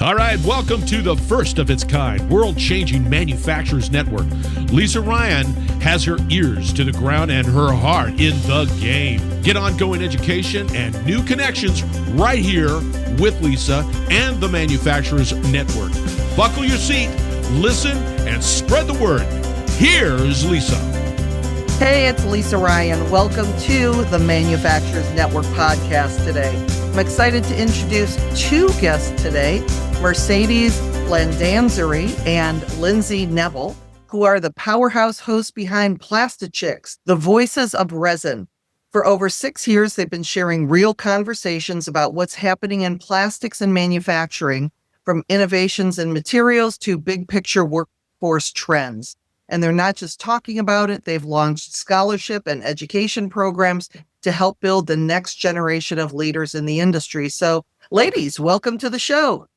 All right, welcome to the first of its kind, world-changing manufacturers network. Lisa Ryan has her ears to the ground and her heart in the game. Get ongoing education and new connections right here with Lisa and the Manufacturers Network. Buckle your seat, listen, and spread the word. Here's Lisa. Hey, it's Lisa Ryan. Welcome to the Manufacturers Network podcast today. I'm excited to introduce two guests today, Mercedes Landazeri and Lynzie Nebel, who are the powerhouse hosts behind PlastChicks, the Voices of Resin. For over 6 years, they've been sharing real conversations about what's happening in plastics and manufacturing, from innovations in materials to big picture workforce trends. And they're not just talking about it, they've launched scholarship and education programs to help build the next generation of leaders in the industry. So, ladies, welcome to the show.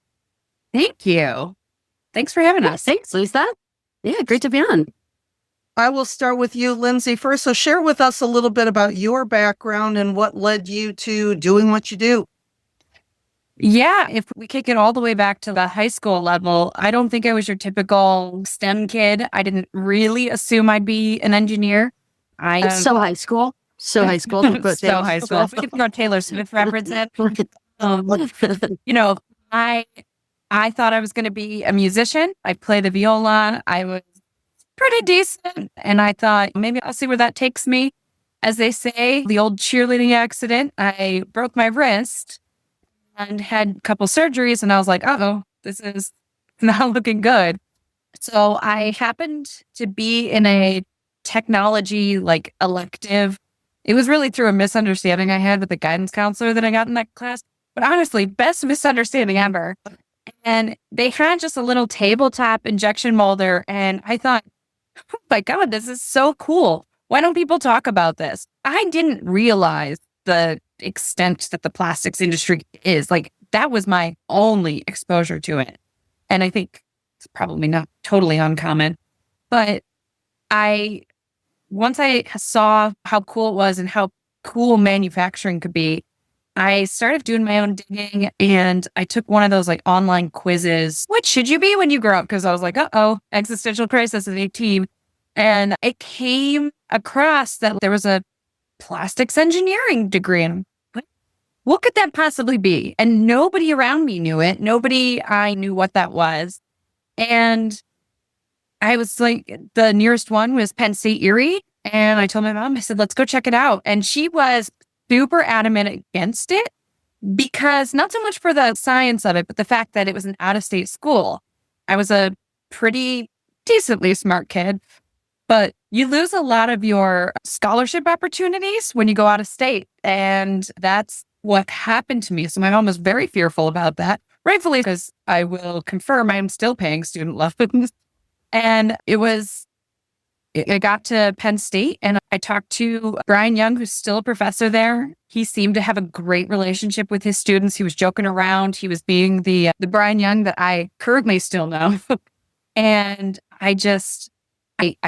Thank you. Thanks for having us. Thanks, Lisa. Yeah, great to be on. I will start with you, Lynzie, first. So share with us a little bit about your background and what led you to doing what you do. Yeah, if we kick it all the way back to the high school level, I don't think I was your typical STEM kid. I didn't really assume I'd be an engineer. It's so high school. So high school. So high school. If we could throw Taylor Swift reference in. I thought I was going to be a musician. I play the viola. I was pretty decent. And I thought, maybe I'll see where that takes me. As they say, the old cheerleading accident, I broke my wrist and had a couple surgeries. And I was like, uh-oh, this is not looking good. So I happened to be in a technology elective. It was really through a misunderstanding I had with the guidance counselor that I got in that class. But honestly, best misunderstanding ever. And they had just a little tabletop injection molder. And I thought, oh my God, this is so cool. Why don't people talk about this? I didn't realize the extent that the plastics industry is. That was my only exposure to it. And I think it's probably not totally uncommon. But once I saw how cool it was and how cool manufacturing could be, I started doing my own digging, and I took one of those online quizzes. What should you be when you grow up? Because I was like, uh-oh, existential crisis at 18. And it came across that there was a plastics engineering degree. And what could that possibly be? And nobody around me knew it. Nobody I knew what that was. And I was like, the nearest one was Penn State Erie. And I told my mom, I said, let's go check it out. And she was super adamant against it, because not so much for the science of it, but the fact that it was an out-of-state school. I was a pretty decently smart kid, but you lose a lot of your scholarship opportunities when you go out of state. And that's what happened to me. So my mom was very fearful about that, rightfully, because I will confirm I am still paying student loans. And I got to Penn State and I talked to Brian Young, who's still a professor there. He seemed to have a great relationship with his students. He was joking around. He was being the Brian Young that I currently still know. And I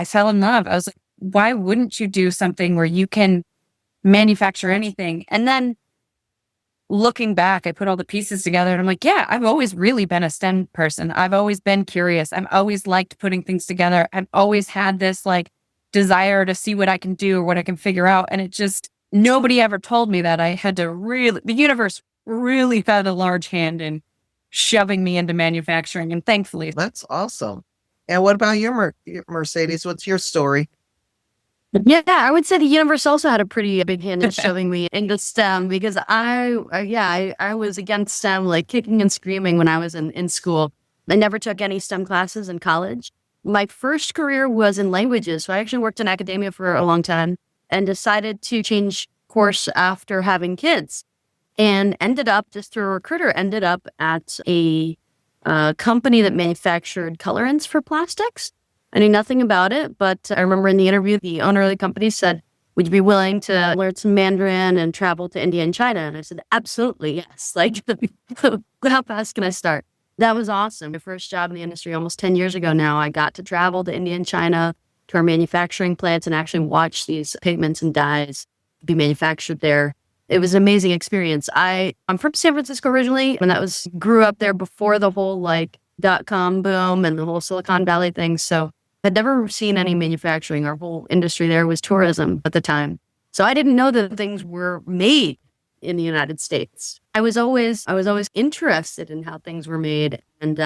fell in love. I was like, why wouldn't you do something where you can manufacture anything? And then looking back, I put all the pieces together and I'm like, yeah, I've always really been a STEM person. I've always been curious. I've always liked putting things together. I've always had this desire to see what I can do or what I can figure out. And nobody ever told me that. I had to the universe really had a large hand in shoving me into manufacturing. And thankfully. That's awesome. And what about you, Mercedes? What's your story? Yeah, I would say the universe also had a pretty big hand in shoving me into STEM, because I was against STEM, kicking and screaming when I was in school. I never took any STEM classes in college. My first career was in languages. So I actually worked in academia for a long time and decided to change course after having kids, and ended up, just through a recruiter, at a company that manufactured colorants for plastics. I knew nothing about it, but I remember in the interview, the owner of the company said, would you be willing to learn some Mandarin and travel to India and China? And I said, absolutely, yes. How fast can I start? That was awesome. My first job in the industry almost 10 years ago now, I got to travel to India and China to our manufacturing plants and actually watch these pigments and dyes be manufactured there. it was an amazing experience. I'm from San Francisco originally, and grew up there before the whole like .com boom and the whole Silicon Valley thing. So I'd never seen any manufacturing. Our whole industry there was tourism at the time. So I didn't know that things were made in the United States. I was always interested in how things were made.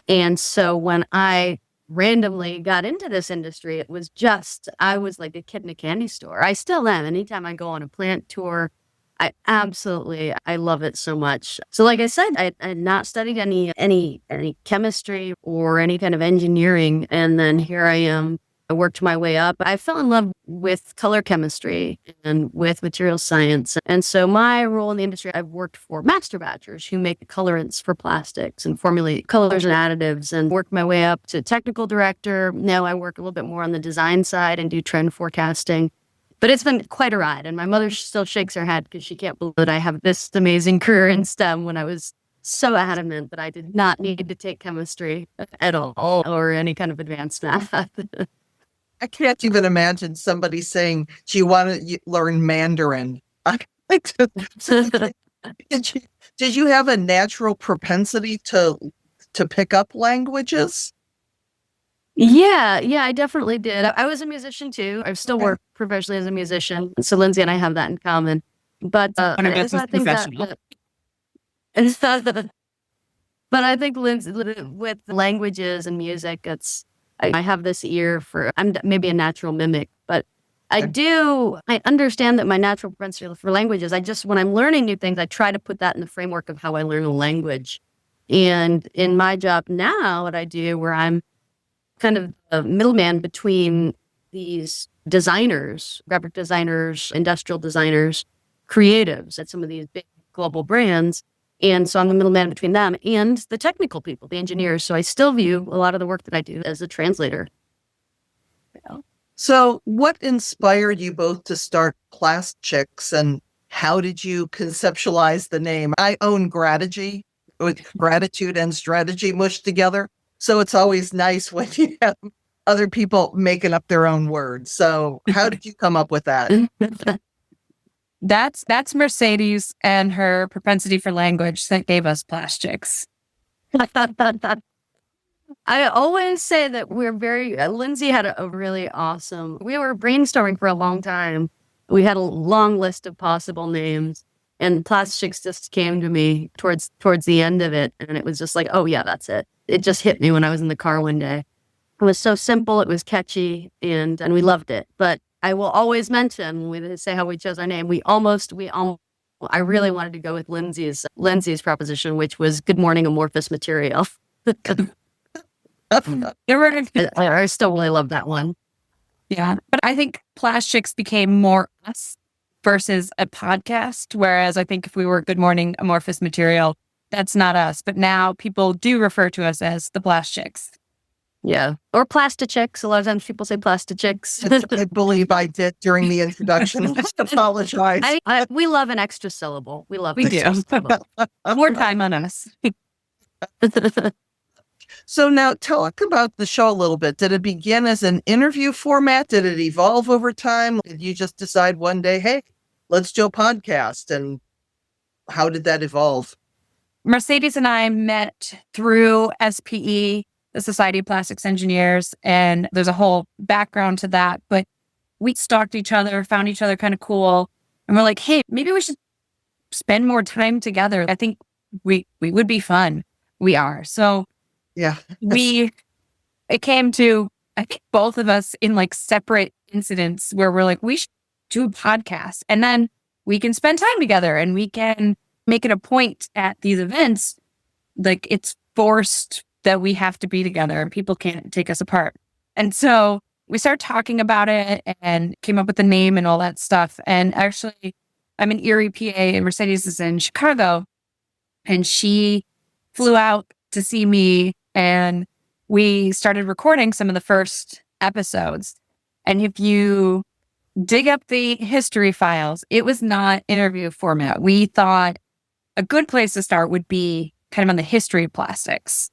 And so when I randomly got into this industry, I was like a kid in a candy store. I still am. Anytime I go on a plant tour, I love it so much. So like I said, I had not studied any chemistry or any kind of engineering. And then here I am. I worked my way up. I fell in love with color chemistry and with material science. And so my role in the industry, I've worked for master batchers who make colorants for plastics and formulate colors and additives, and worked my way up to technical director. Now I work a little bit more on the design side and do trend forecasting. But it's been quite a ride. And my mother still shakes her head because she can't believe that I have this amazing career in STEM when I was so adamant that I did not need to take chemistry at all or any kind of advanced math. I can't even imagine somebody saying, "Do you want to learn Mandarin?" Did you have a natural propensity to pick up languages? Yeah, I definitely did. I was a musician too. I still work professionally as a musician. So Lynzie and I have that in common. But On a business professional. But I think Lynzie, with languages and music, I have this ear for, I'm maybe a natural mimic, but I understand that my natural propensity for languages, when I'm learning new things, I try to put that in the framework of how I learn a language. And in my job now, what I do, where I'm kind of a middleman between these designers, graphic designers, industrial designers, creatives at some of these big global brands. And so I'm the middleman between them and the technical people, the engineers. So I still view a lot of the work that I do as a translator. Yeah. So what inspired you both to start PlastChicks, and how did you conceptualize the name? I own Grategy, with gratitude and strategy mushed together. So it's always nice when you have other people making up their own words. So how did you come up with that? That's Mercedes and her propensity for language that gave us PlastChicks. I always say that we're Lynzie had a really awesome, we were brainstorming for a long time. We had a long list of possible names, and PlastChicks just came to me towards the end of it. And it was just like, oh yeah, that's it. It just hit me when I was in the car one day. It was so simple. It was catchy, and we loved it. But I will always mention, when we say how we chose our name, I really wanted to go with Lynzie's proposition, which was good morning amorphous material. I still really love that one. Yeah. But I think PlastChicks became more us versus a podcast. Whereas I think if we were good morning amorphous material, that's not us. But now people do refer to us as the PlastChicks. Yeah. Or PlastChicks. A lot of times people say PlastChicks. I believe I did during the introduction. I apologize. We love an extra syllable. We do. More time on us. So now talk about the show a little bit. Did it begin as an interview format? Did it evolve over time? Did you just decide one day, hey, let's do a podcast? And how did that evolve? Mercedes and I met through SPE, the Society of Plastics Engineers, and there's a whole background to that. But we stalked each other, found each other kind of cool, and we're like, hey, maybe we should spend more time together. I think we would be fun. We are. So yeah, it came to, I think, both of us in like separate incidents where we're like, we should do a podcast, and then we can spend time together, and we can make it a point at these events. Like, it's forced that we have to be together and people can't take us apart. And so we started talking about it and came up with the name and all that stuff. And actually, I'm in Erie, PA, and Mercedes is in Chicago. And she flew out to see me, and we started recording some of the first episodes. And if you dig up the history files, it was not interview format. We thought a good place to start would be kind of on the history of plastics.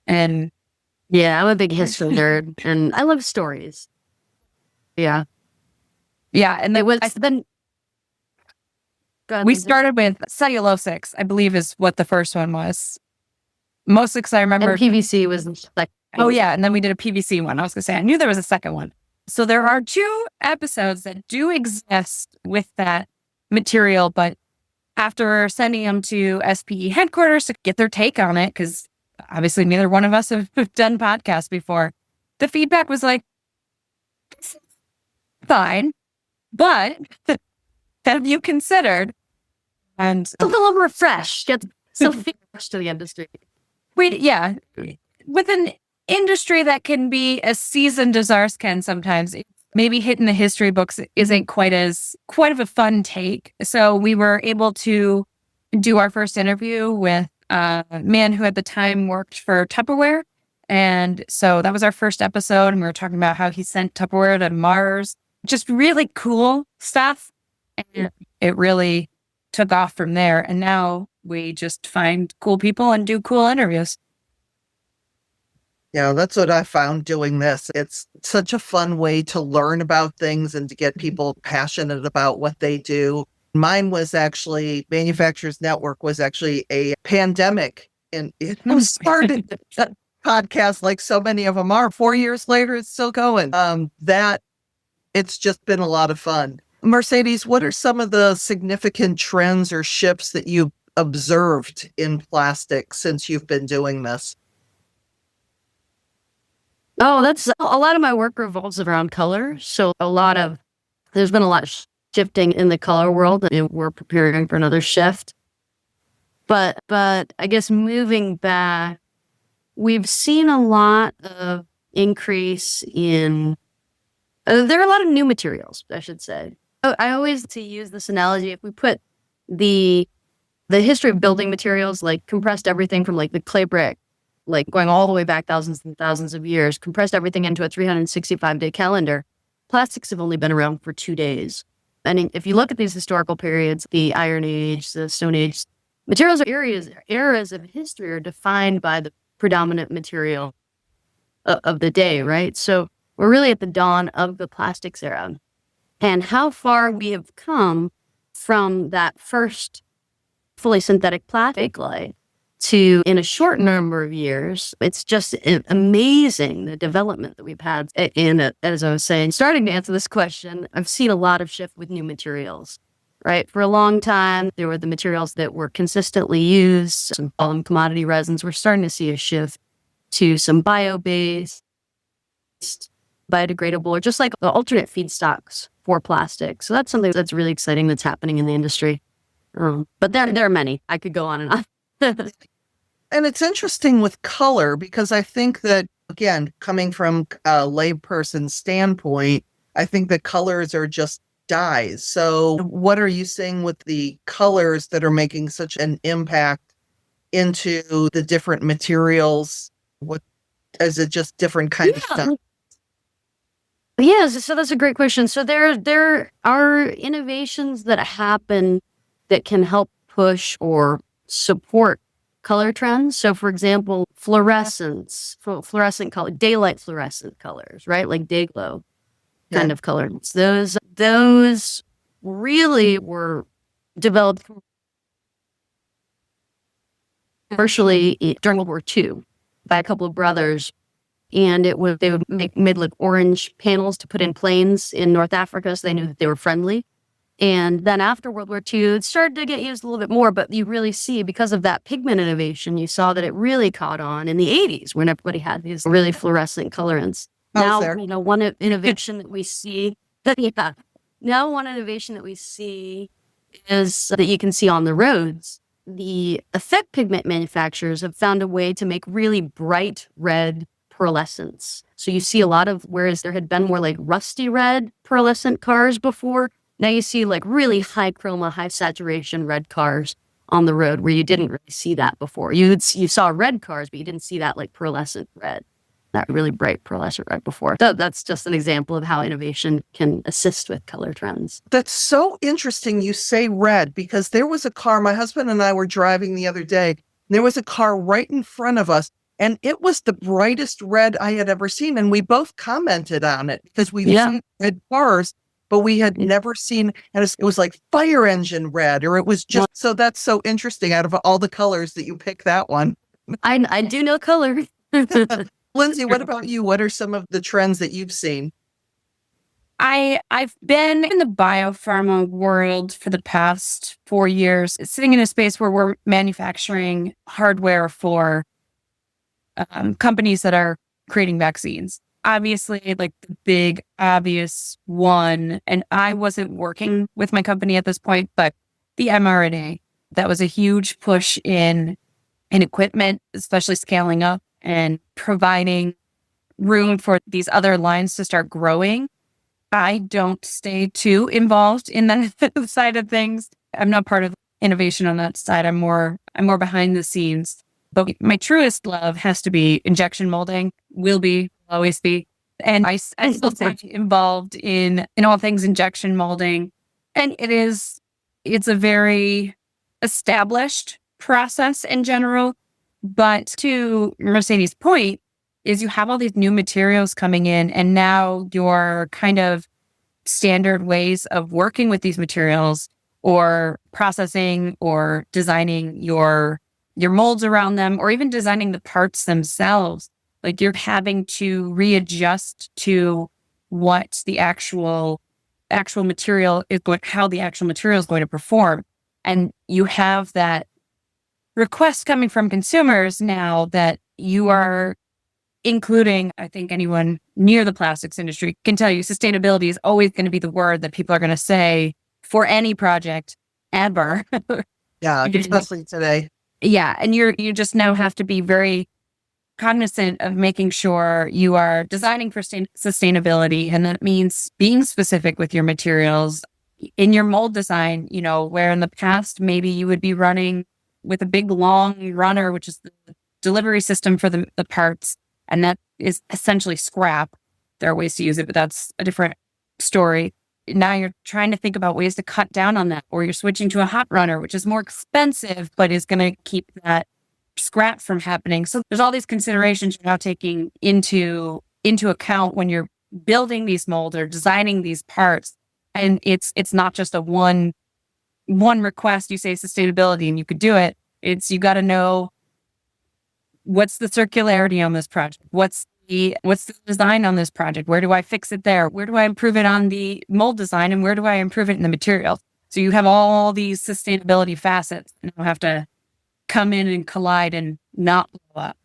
And yeah, I'm a big history nerd, and I love stories. Yeah. Yeah. And then Go ahead, We Lynzie. started with cellulosics, I believe is what the first one was. Mostly because I remember. And PVC was like, Oh, yeah. And then we did a PVC one. I was going to say, I knew there was a second one. So there are 2 episodes that do exist with that material, but after sending them to SPE headquarters to get their take on it, because obviously neither one of us have done podcasts before, the feedback was like, "This is fine, but have you considered?" And it's a little refreshed. Get so fresh to the industry. yeah, with an industry that can be as seasoned as ours can sometimes, maybe hitting the history books isn't quite of a fun take. So we were able to do our first interview with a man who at the time worked for Tupperware. And so that was our first episode. And we were talking about how he sent Tupperware to Mars, just really cool stuff. And it really took off from there. And now we just find cool people and do cool interviews. Yeah, that's what I found doing this. It's such a fun way to learn about things and to get people passionate about what they do. Mine was actually, Manufacturers Network was actually a pandemic, and it started that podcast like so many of them are. 4 years later, it's still going. It's just been a lot of fun. Mercedes, what are some of the significant trends or shifts that you've observed in plastic since you've been doing this? Oh, that's a lot of my work revolves around color. So there's been a lot of shifting in the color world, and we're preparing for another shift. But I guess moving back, we've seen a lot of increase in, there are a lot of new materials, I should say. I always to use this analogy, if we put the history of building materials, like compressed everything from like the clay brick, like going all the way back thousands and thousands of years, compressed everything into a 365-day calendar, plastics have only been around for 2 days. And if you look at these historical periods, the Iron Age, the Stone Age, materials or eras of history are defined by the predominant material of the day, right? So we're really at the dawn of the plastics era. And how far we have come from that first fully synthetic plastic light to, in a short number of years, it's just amazing the development that we've had in it. As I was saying, starting to answer this question, I've seen a lot of shift with new materials, right? For a long time, there were the materials that were consistently used, some call them commodity resins. We're starting to see a shift to some bio-based, biodegradable, or just like the alternate feedstocks for plastic. So that's something that's really exciting that's happening in the industry. But there are many. I could go on and on. And it's interesting with color because I think that, again, coming from a layperson's standpoint, I think that colors are just dyes. So what are you seeing with the colors that are making such an impact into the different materials? What is it, just different kind of stuff? Yes, so that's a great question. So there are innovations that happen that can help push or support color trends. So for example, fluorescent color, daylight fluorescent colors, right? Like day glow kind of colors. Those really were developed commercially during World War II by a couple of brothers. And they would made like orange panels to put in planes in North Africa, so they knew that they were friendly. And then after World War II, it started to get used a little bit more, but you really see, because of that pigment innovation, you saw that it really caught on in the 80s when everybody had these really fluorescent colorants. Now, one innovation that we see, now one innovation that we see is that you can see on the roads, the effect pigment manufacturers have found a way to make really bright red pearlescence. So you see a lot of, whereas there had been more like rusty red pearlescent cars before, now you see like really high chroma, high saturation red cars on the road where you didn't really see that before. You saw red cars, but you didn't see that like pearlescent red, that really bright pearlescent red before. That's just an example of how innovation can assist with color trends. That's so interesting you say red, because there was a car, my husband and I were driving the other day, and there was a car right in front of us, and it was the brightest red I had ever seen. And we both commented on it because we've seen red cars. but we had never seen, and it was like fire engine red, or it was just, so that's so interesting. Out of all the colors that you pick that one. I do know color. Lynzie, what about you? What are some of the trends that you've seen? I've been in the biopharma world for the past 4 years, sitting in a space where we're manufacturing hardware for companies that are creating vaccines. Obviously, like the big obvious one, and I wasn't working with my company at this point, but the mRNA, that was a huge push in equipment, especially scaling up and providing room for these other lines to start growing. I don't stay too involved in that side of things. I'm not part of innovation on that side. I'm more behind the scenes. But my truest love has to be injection molding, will be, always be. And I still stay involved in all things injection molding. And it's a very established process in general. But to Mercedes' point, is you have all these new materials coming in, and now your kind of standard ways of working with these materials or processing or designing your molds around them, or even designing the parts themselves, like you're having to readjust to what the actual material is going, how the actual material is going to perform. And you have that request coming from consumers now that you are including. I think anyone near the plastics industry can tell you sustainability is always going to be the word that people are going to say for any project ever. Yeah, especially today. Yeah. And you just now have to be very cognizant of making sure you are designing for sustainability. And that means being specific with your materials in your mold design, where in the past, maybe you would be running with a big long runner, which is the delivery system for the parts. And that is essentially scrap. There are ways to use it, but that's a different story. Now you're trying to think about ways to cut down on that, or you're switching to a hot runner, which is more expensive, but is going to keep that scrap from happening. So there's all these considerations you're now taking into account when you're building these molds or designing these parts. And it's not just a one request. You say sustainability and you could do it. It's, you got to know what's the circularity on this project? What's the design on this project? Where do I fix it there? Where do I improve it on the mold design? And where do I improve it in the materials? So you have all these sustainability facets and you have to come in and collide and not blow up.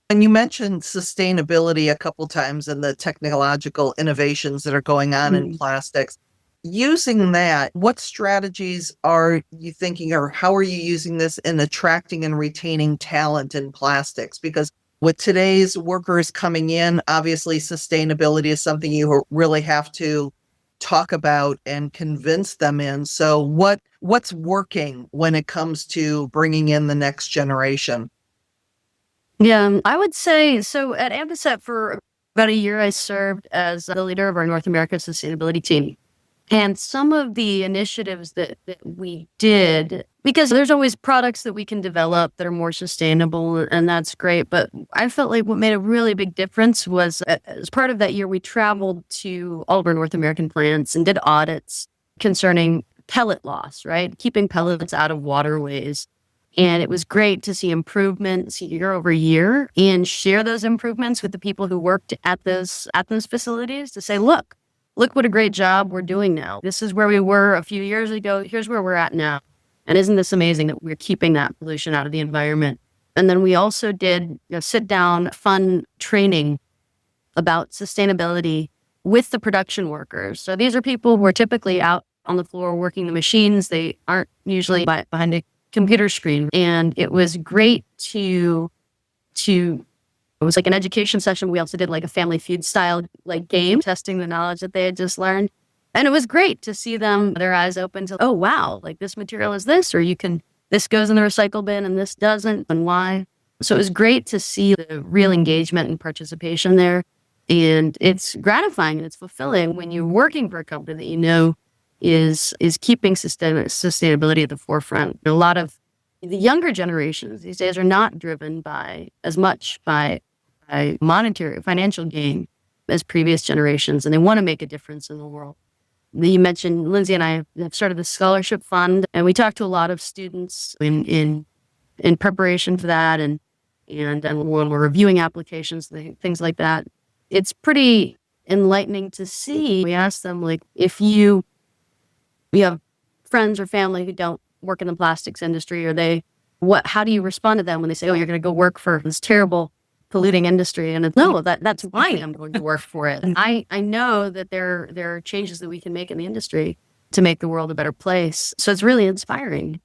And you mentioned sustainability a couple times and the technological innovations that are going on in plastics. Using that, what strategies are you thinking, or how are you using this in attracting and retaining talent in plastics? Because with today's workers coming in, obviously sustainability is something you really have to talk about and convince them in. So what's working when it comes to bringing in the next generation? Yeah, I would say, so at Ambaset for about a year, I served as the leader of our North American sustainability team. And some of the initiatives that we did, because there's always products that we can develop that are more sustainable, and that's great. But I felt like what made a really big difference was, as part of that year, we traveled to all of our North American plants and did audits concerning pellet loss, right? Keeping pellets out of waterways. And it was great to see improvements year over year and share those improvements with the people who worked at those facilities to say, look what a great job we're doing now. This is where we were a few years ago. Here's where we're at now. And isn't this amazing that we're keeping that pollution out of the environment? And then we also did sit down, fun training about sustainability with the production workers. So these are people who are typically out on the floor working the machines. They aren't usually behind a computer screen. And it was great to it was like an education session. We also did like a Family Feud style like game, testing the knowledge that they had just learned. And it was great to see them, their eyes open to, oh, wow, like this material is this, or this goes in the recycle bin and this doesn't, and why. So it was great to see the real engagement and participation there. And it's gratifying and it's fulfilling when you're working for a company that you know is keeping sustainability at the forefront. A lot of the younger generations these days are not driven by monetary financial gain. as previous generations, and they want to make a difference in the world. You mentioned Lynzie and I have started the scholarship fund, and we talk to a lot of students in preparation for that, and when we're reviewing applications, things like that. It's pretty enlightening to see. We ask them, like, if you have friends or family who don't work in the plastics industry, or how do you respond to them when they say, oh, you're going to go work for this terrible polluting industry? And it's, no, that's why I'm going to work for it. I know that there are changes that we can make in the industry to make the world a better place. So it's really inspiring.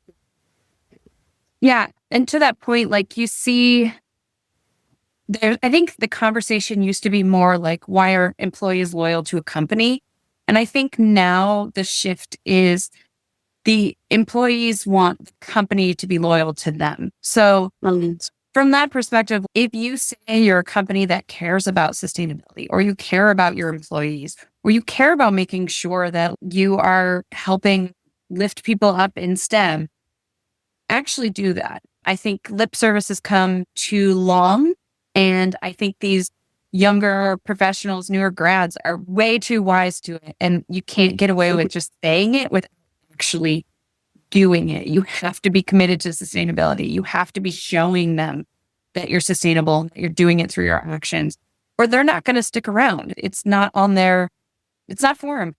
Yeah. And to that point, like, you see, I think the conversation used to be more like, why are employees loyal to a company? And I think now the shift is the employees want the company to be loyal to them. So from that perspective, if you say you're a company that cares about sustainability, or you care about your employees, or you care about making sure that you are helping lift people up in STEM, actually do that. I think lip service has come too long. And I think these younger professionals, newer grads, are way too wise to it. And you can't get away with just saying it without actually doing it. You have to be committed to sustainability. You have to be showing them that you're sustainable, that you're doing it through your actions, or they're not going to stick around. It's not for them.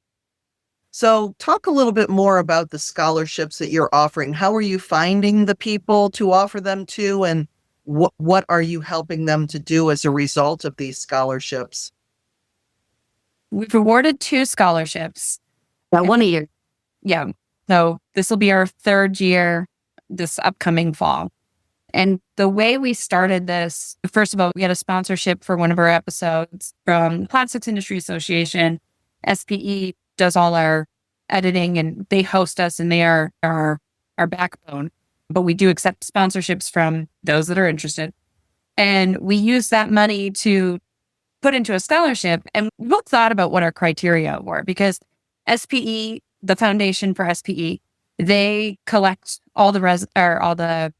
So talk a little bit more about the scholarships that you're offering. How are you finding the people to offer them to, and what are you helping them to do as a result of these scholarships? We've awarded 2 scholarships. About one a year. Yeah. So this will be our 3rd year this upcoming fall. And the way we started this, first of all, we had a sponsorship for one of our episodes from Plastics Industry Association. SPE does all our editing, and they host us, and they are our backbone. But we do accept sponsorships from those that are interested. And we use that money to put into a scholarship. And we both thought about what our criteria were, because SPE, the foundation for SPE, they collect all the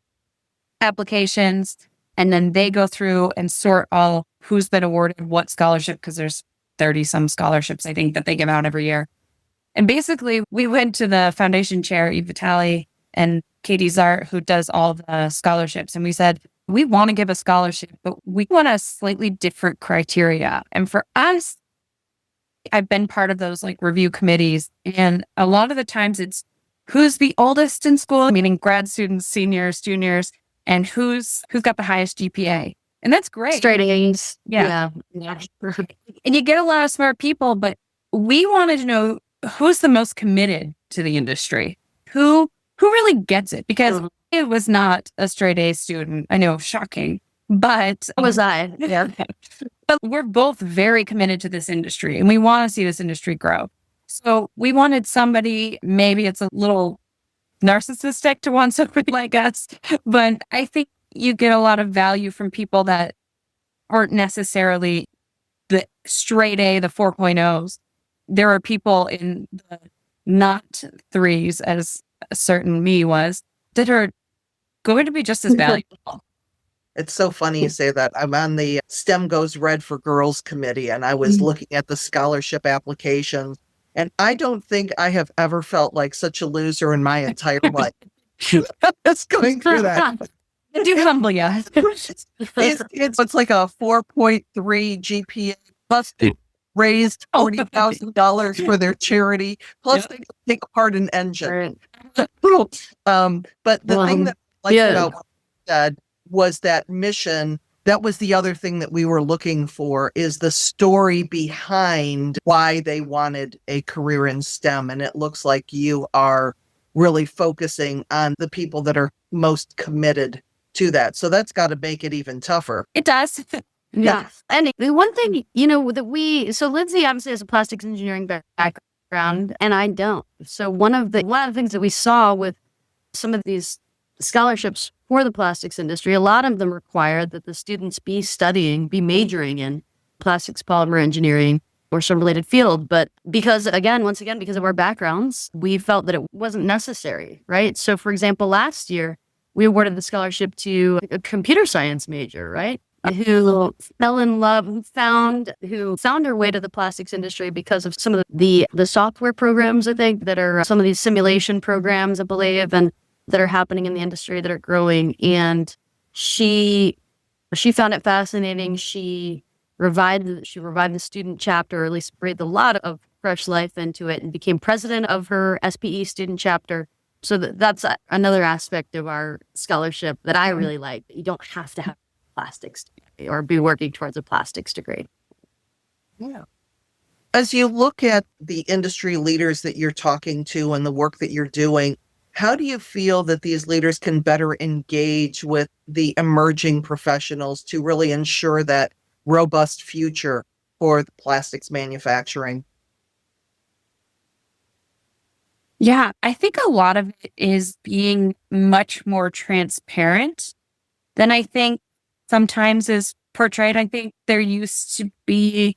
applications, and then they go through and sort all who's been awarded what scholarship, because there's 30 some scholarships, I think, that they give out every year. And basically, we went to the foundation chair, Eve Vitale, and Katie Zart, who does all the scholarships. And we said, we want to give a scholarship, but we want a slightly different criteria. And for us, I've been part of those like review committees. And a lot of the times it's who's the oldest in school, meaning grad students, seniors, juniors, and who's got the highest GPA. And that's great. Straight A's. Yeah. And you get a lot of smart people, but we wanted to know who's the most committed to the industry, who really gets it, because it was not a straight A student. I know, shocking, but was I. Yeah. But we're both very committed to this industry, and we want to see this industry grow. So we wanted somebody, maybe it's a little narcissistic to want somebody like us, but I think you get a lot of value from people that aren't necessarily the straight A, the 4.0s. There are people in the not 3s, as a certain me was, that are going to be just as valuable. It's so funny you say that. I'm on the STEM Goes Red for Girls committee, and I was looking at the scholarship applications, and I don't think I have ever felt like such a loser in my entire life. Just going through that. I do humble you. It's like a 4.3 GPA plus raised $40,000 for their charity, plus they take apart an engine. But the thing that I liked about what you said was that mission. That was the other thing that we were looking for, is the story behind why they wanted a career in STEM. And it looks like you are really focusing on the people that are most committed to that. So that's got to make it even tougher. It does. Yeah. And the one thing, so Lynzie obviously has a plastics engineering background, and I don't. So one of the things that we saw with some of these scholarships for the plastics industry, a lot of them require that the students be majoring in plastics, polymer engineering, or some related field. But because of our backgrounds, we felt that it wasn't necessary, right? So for example, last year, we awarded the scholarship to a computer science major, right? who fell in love, who found her way to the plastics industry because of some of the software programs, I think, that are some of these simulation programs, I believe, and that are happening in the industry that are growing. And she found it fascinating. She revived the student chapter, or at least breathed a lot of fresh life into it, and became president of her SPE student chapter. So that's another aspect of our scholarship that I really like. You don't have to have plastics or be working towards a plastics degree. Yeah. As you look at the industry leaders that you're talking to and the work that you're doing, how do you feel that these leaders can better engage with the emerging professionals to really ensure that robust future for the plastics manufacturing? Yeah, I think a lot of it is being much more transparent than I think sometimes is portrayed. I think there used to be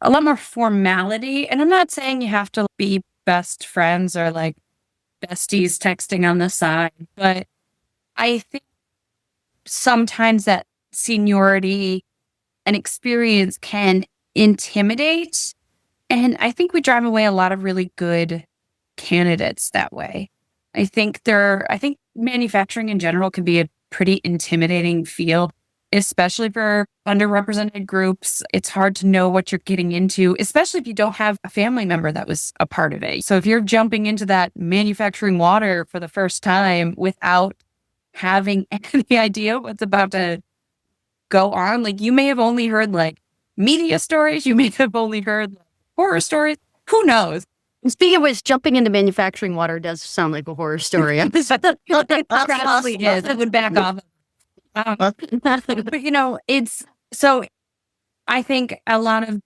a lot more formality. And I'm not saying you have to be best friends or like besties texting on the side, but I think sometimes that seniority and experience can intimidate. And I think we drive away a lot of really good candidates that way. I think manufacturing in general can be a pretty intimidating field, especially for underrepresented groups. It's hard to know what you're getting into, especially if you don't have a family member that was a part of it. So if you're jumping into that manufacturing water for the first time without having any idea what's about to go on, like you may have only heard like media stories, you may have only heard like, horror stories, who knows? Speaking of which, jumping into manufacturing water does sound like a horror story. It probably is. It would back off. But it's so I think a lot of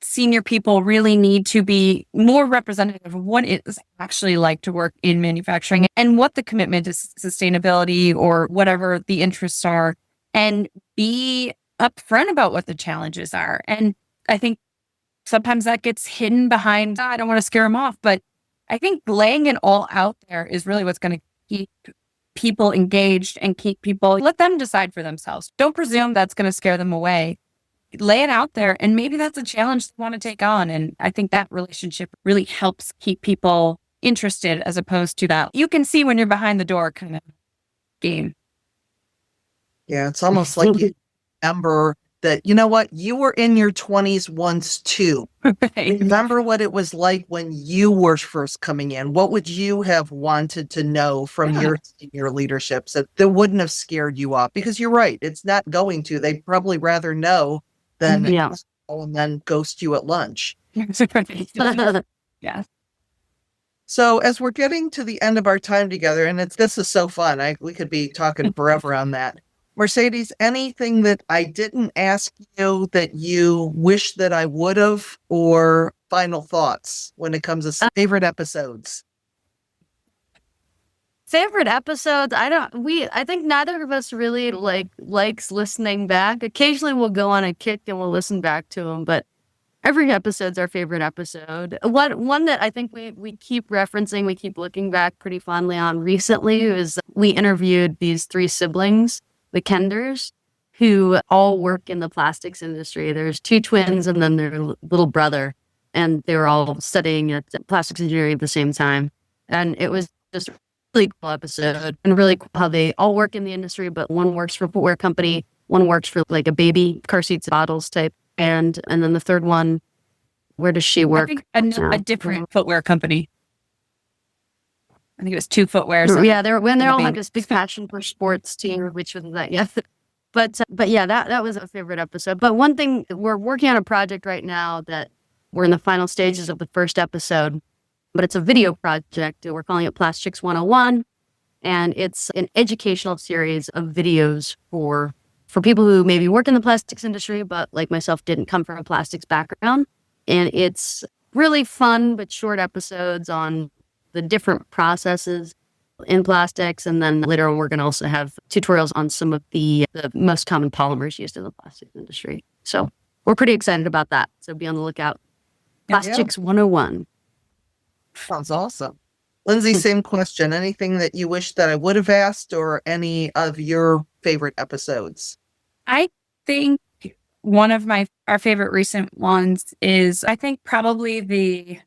senior people really need to be more representative of what it's actually like to work in manufacturing and what the commitment to sustainability or whatever the interests are, and be upfront about what the challenges are. And I think sometimes that gets hidden behind, I don't want to scare them off, but I think laying it all out there is really what's going to keep people engaged and let them decide for themselves. Don't presume that's going to scare them away. Lay it out there, and maybe that's a challenge they want to take on. And I think that relationship really helps keep people interested, as opposed to that you can see when you're behind the door kind of game. Yeah, it's almost like you remember that, you know what, you were in your 20s once too. Right. Remember what it was like when you were first coming in. What would you have wanted to know from your senior leaderships that wouldn't have scared you off? Because you're right, it's not going to. They'd probably rather know than and then ghost you at lunch. Yeah. So as we're getting to the end of our time together, and this is so fun. We could be talking forever on that. Mercedes, anything that I didn't ask you that you wish that I would have, or final thoughts when it comes to favorite episodes? Favorite episodes? I think neither of us really likes listening back. Occasionally we'll go on a kick and we'll listen back to them, but every episode's our favorite episode. One that I think we keep referencing, we keep looking back pretty fondly on recently is we interviewed these three siblings, the Kenders, who all work in the plastics industry. There's two twins and then their little brother, and they were all studying at plastics engineering at the same time. And it was just a really cool episode, and really cool how they all work in the industry, but one works for a footwear company, one works for like a baby car seats, bottles type, and then the third one, where does she work? I think a different footwear company. I think it was two footwear. Yeah, they're all had this big passion for sports team, which wasn't that yet. But yeah, that was a favorite episode. But one thing, we're working on a project right now that we're in the final stages of the first episode, but it's a video project. We're calling it PlastChicks 101, and it's an educational series of videos for people who maybe work in the plastics industry, but like myself, didn't come from a plastics background. And it's really fun but short episodes on the different processes in plastics. And then later on, we're going to also have tutorials on some of the most common polymers used in the plastics industry. So we're pretty excited about that. So be on the lookout. PlastChicks 101. Sounds awesome. Lynzie, same question. Anything that you wish that I would have asked, or any of your favorite episodes? I think one of our favorite recent ones is, I think, probably the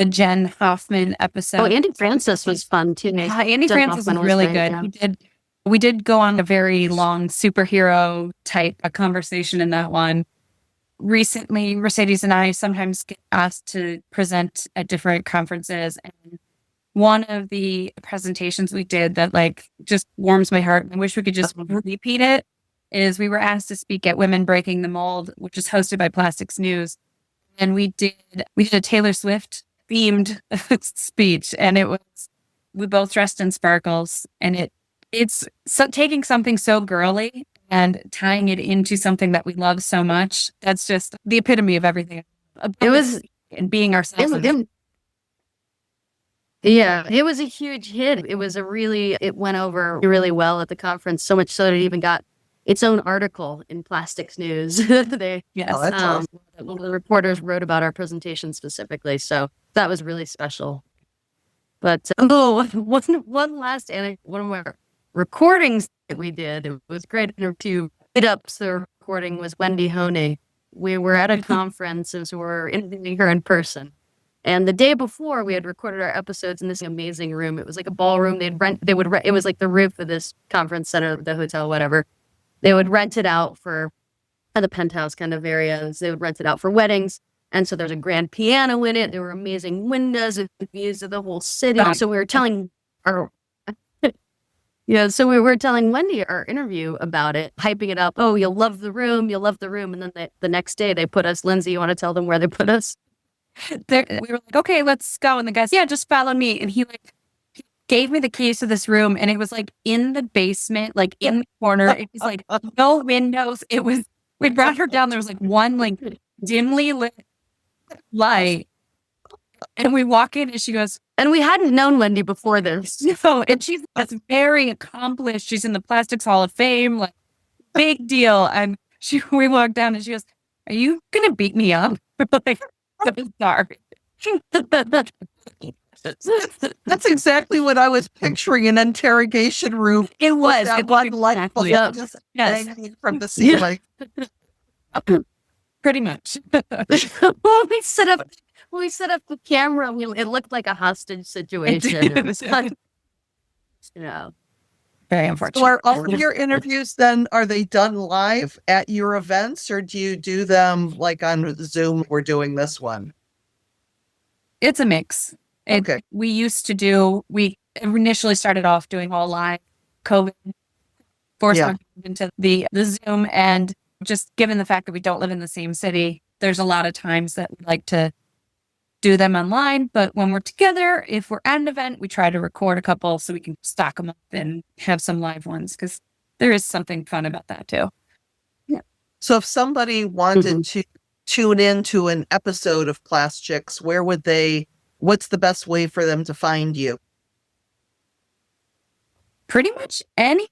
Jen Hoffman episode. Oh, Andy Francis was fun too. Andy Jen Francis Hoffman was really great, good. yeah. We did go on a very long superhero type of conversation in that one. Recently, Mercedes and I sometimes get asked to present at different conferences, and one of the presentations we did that like just warms my heart, I wish we could just repeat it, is we were asked to speak at Women Breaking the Mold, which is hosted by PlastChicks News. And we did a Taylor Swift themed speech, and we both dressed in sparkles, and it's taking something so girly and tying it into something that we love so much. That's just the epitome of everything. It was, and being ourselves. It was a huge hit. It went over really well at the conference, so much so that it even got its own article in PlastChicks News. Yes. One of the reporters wrote about our presentation specifically, so that was really special. But one last anecdote, one of our recordings that we did, it was great to hit up. The recording was Wendy Honey. We were at a conference and so we were interviewing her in person. And the day before, we had recorded our episodes in this amazing room. It was like a ballroom. It was like the roof of this conference center, the hotel, whatever. They would rent it out for the penthouse kind of areas. They would rent it out for weddings. And so there's a grand piano in it. There were amazing windows with views of the whole city. So we were telling telling Wendy our interview about it, hyping it up. Oh, you'll love the room. You'll love the room. And then the next day they put us, Lynzie, you want to tell them where they put us? We were like, okay, let's go. And the guy said, yeah, just follow me. And he gave me the keys to this room, and it was like in the basement, like in the corner. It was like no windows. We brought her down. There was like one like dimly lit light. And we walk in and she goes, and we hadn't known Wendy before this. No, and she's very accomplished. She's in the Plastics Hall of Fame, like big deal. And we walked down and she goes, are you going to beat me up? Like, sorry. That's exactly what I was picturing, an interrogation room. It was. That one light bulb just hanging from the ceiling. Pretty much. Well, we set up the camera. It looked like a hostage situation. It was like, very unfortunate. So are all of your interviews then, are they done live at your events, or do you do them like on Zoom? We're doing this one. It's a mix. Okay. We initially started off doing all live. COVID forced us into the Zoom, and just given the fact that we don't live in the same city, there's a lot of times that we like to do them online. But when we're together, if we're at an event, we try to record a couple so we can stock them up and have some live ones, because there is something fun about that too. Yeah. So if somebody wanted to tune into an episode of PlastChicks, what's the best way for them to find you? Pretty much any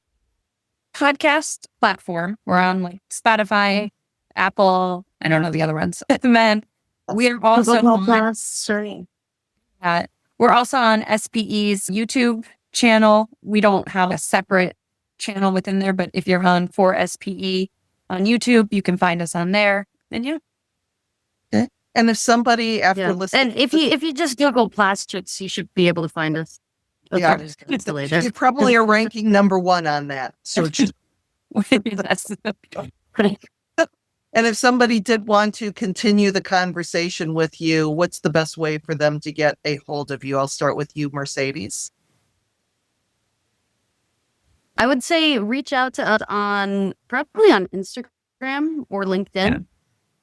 podcast platform. We're on like Spotify, Apple, I don't know the other ones. And then we're also we're also on SPE's YouTube channel. We don't have a separate channel within there, but if you're on for SPE on YouTube, you can find us on there. And okay. And if somebody after listening, and if you just Google PlastChicks, you should be able to find us. You probably are ranking number 1 on that search. And if somebody did want to continue the conversation with you, what's the best way for them to get a hold of you? I'll start with you, Mercedes. I would say reach out to us probably on Instagram or LinkedIn. Yeah.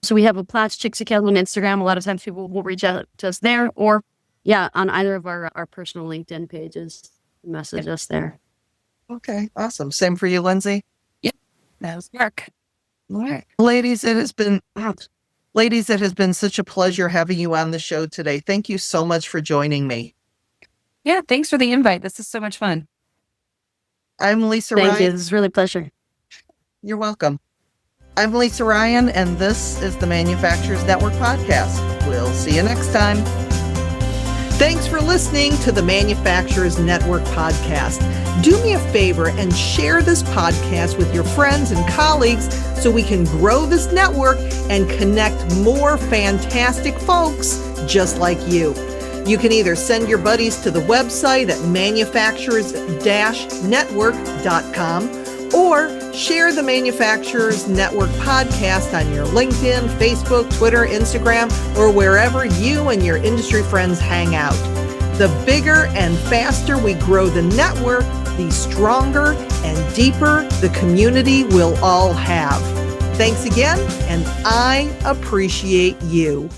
So we have a PlastChicks account on Instagram. A lot of times people will reach out to us there, or on either of our personal LinkedIn pages, message us there. Okay, awesome. Same for you, Lynzie? Yep, that was work. All right. Ladies, it has been such a pleasure having you on the show today. Thank you so much for joining me. Yeah, thanks for the invite. This is so much fun. I'm Lisa Ryan. Thank you. This is really a pleasure. You're welcome. I'm Lisa Ryan, and this is the Manufacturers Network Podcast. We'll see you next time. Thanks for listening to the Manufacturers Network podcast. Do me a favor and share this podcast with your friends and colleagues so we can grow this network and connect more fantastic folks just like you. You can either send your buddies to the website at manufacturers-network.com or share the Manufacturers Network podcast on your LinkedIn, Facebook, Twitter, Instagram, or wherever you and your industry friends hang out. The bigger and faster we grow the network, the stronger and deeper the community we'll all have. Thanks again, and I appreciate you.